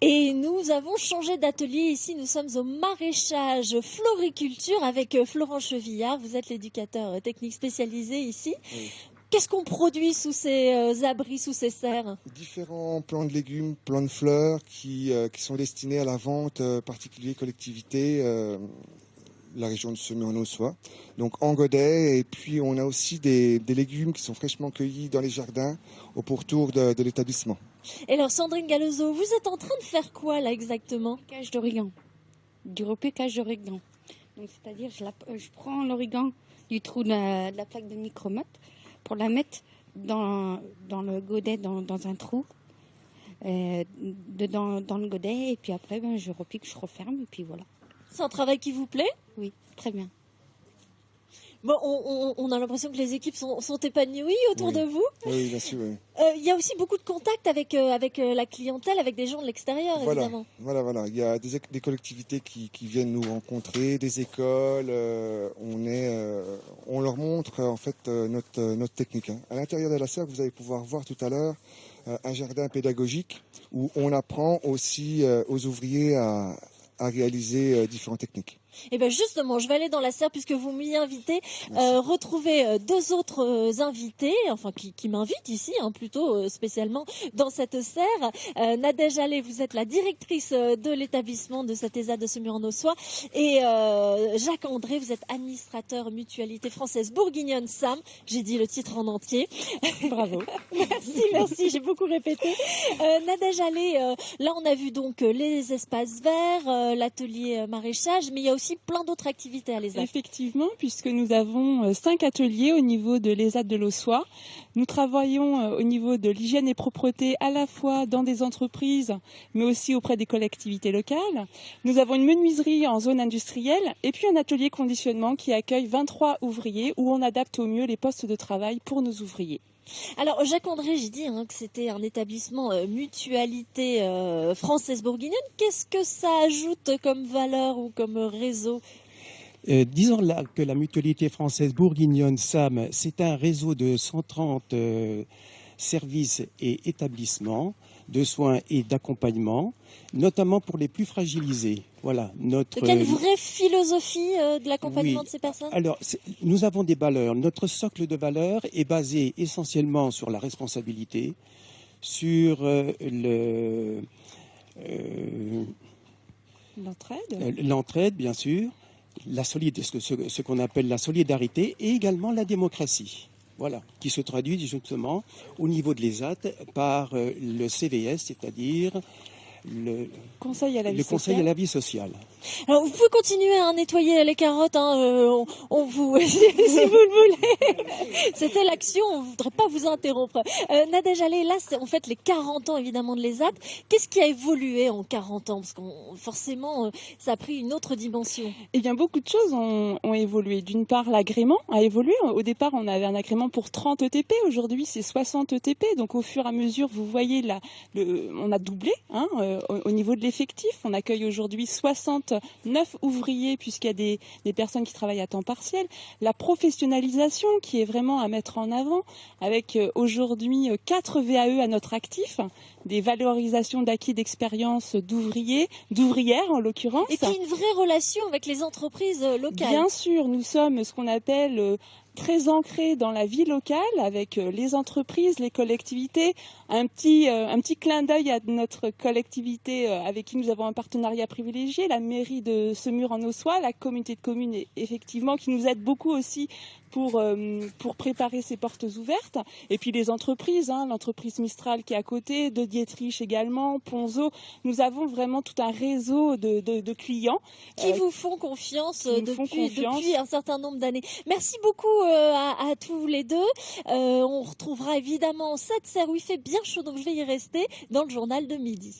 Et nous avons changé d'atelier ici, nous sommes au maraîchage floriculture avec Florent Chevillard, vous êtes l'éducateur technique spécialisé ici. Oui. Qu'est-ce qu'on produit sous ces abris, sous ces serres? Différents plants de légumes, plants de fleurs qui sont destinés à la vente, particuliers collectivités, la région de Semur-en-Auxois, donc en godet, et puis on a aussi des légumes qui sont fraîchement cueillis dans les jardins au pourtour de l'établissement. Et alors Sandrine Gallozo, vous êtes en train de faire quoi là exactement? Repiquage d'origan, du repiquage d'origan. Donc c'est-à-dire je prends l'origan du trou de la plaque de micromotte pour la mettre dans le godet, dans un trou, dans le godet, et puis après je repique, je referme, et puis voilà. C'est un travail qui vous plaît? Oui, très bien. Bon, on a l'impression que les équipes sont épanouies autour Oui. de vous. Oui, bien sûr. Oui. Il y a aussi beaucoup de contacts avec la clientèle, avec des gens de l'extérieur, évidemment. Voilà. Il y a des collectivités qui viennent nous rencontrer, des écoles. On leur montre en fait notre technique. À l'intérieur de la serre, vous allez pouvoir voir tout à l'heure un jardin pédagogique où on apprend aussi aux ouvriers à réaliser différentes techniques. Et bien justement, je vais aller dans la serre puisque vous m'y invitez, retrouver deux autres invités, enfin qui m'invitent ici, plutôt spécialement dans cette serre. Nadège Allais, vous êtes la directrice de l'établissement de cette ESA de Semur-en-Auxois, et Jacques André, vous êtes administrateur mutualité française bourguignonne SAM. J'ai dit le titre en entier. Bravo. Merci, j'ai beaucoup répété. Nadège Allais, là on a vu donc les espaces verts, l'atelier maraîchage, mais il y a aussi plein d'autres activités à l'ESAT. Effectivement, puisque nous avons 5 ateliers au niveau de l'ESAT de l'Auxois. Nous travaillons au niveau de l'hygiène et propreté à la fois dans des entreprises, mais aussi auprès des collectivités locales. Nous avons une menuiserie en zone industrielle et puis un atelier conditionnement qui accueille 23 ouvriers où on adapte au mieux les postes de travail pour nos ouvriers. Alors Jacques André, j'ai dit que c'était un établissement mutualité française bourguignonne. Qu'est-ce que ça ajoute comme valeur ou comme réseau? Disons là que la mutualité française bourguignonne SAM, c'est un réseau de 130 services et établissements de soins et d'accompagnement, notamment pour les plus fragilisés. Voilà, Donc il y a une vraie philosophie de l'accompagnement de ces personnes? Alors, nous avons des valeurs. Notre socle de valeurs est basé essentiellement sur la responsabilité, sur l'entraide, bien sûr, ce qu'on appelle la solidarité, et également la démocratie. Voilà, qui se traduit justement au niveau de l'ESAT par le CVS, c'est-à-dire le Conseil à la vie sociale. Alors vous pouvez continuer à nettoyer les carottes, on vous, si vous le voulez. C'était l'action, on ne voudrait pas vous interrompre. Nadège Allais, là c'est en fait les 40 ans évidemment de l'ESAT. Qu'est-ce qui a évolué en 40 ans? Parce que forcément ça a pris une autre dimension. Eh bien beaucoup de choses ont évolué. D'une part, l'agrément a évolué. Au départ, on avait un agrément pour 30 ETP. Aujourd'hui, c'est 60 ETP. Donc au fur et à mesure, vous voyez, on a doublé au niveau de l'effectif. On accueille aujourd'hui 69 ouvriers puisqu'il y a des personnes qui travaillent à temps partiel. La professionnalisation qui est vraiment à mettre en avant avec aujourd'hui 4 VAE à notre actif, des valorisations d'acquis d'expérience d'ouvriers, d'ouvrières en l'occurrence. Et puis une vraie relation avec les entreprises locales. Bien sûr, nous sommes ce qu'on appelle très ancrés dans la vie locale avec les entreprises, les collectivités. Un petit clin d'œil à notre collectivité avec qui nous avons un partenariat privilégié, la mairie de Semur-en-Auxois, la communauté de communes effectivement qui nous aide beaucoup aussi pour préparer ces portes ouvertes. Et puis les entreprises, l'entreprise Mistral qui est à côté, de Dietrich également, Ponzo. Nous avons vraiment tout un réseau de clients qui vous font confiance depuis un certain nombre d'années. Merci beaucoup à tous les deux. On retrouvera évidemment cette serre où il fait bien chaud, donc je vais y rester dans le journal de midi.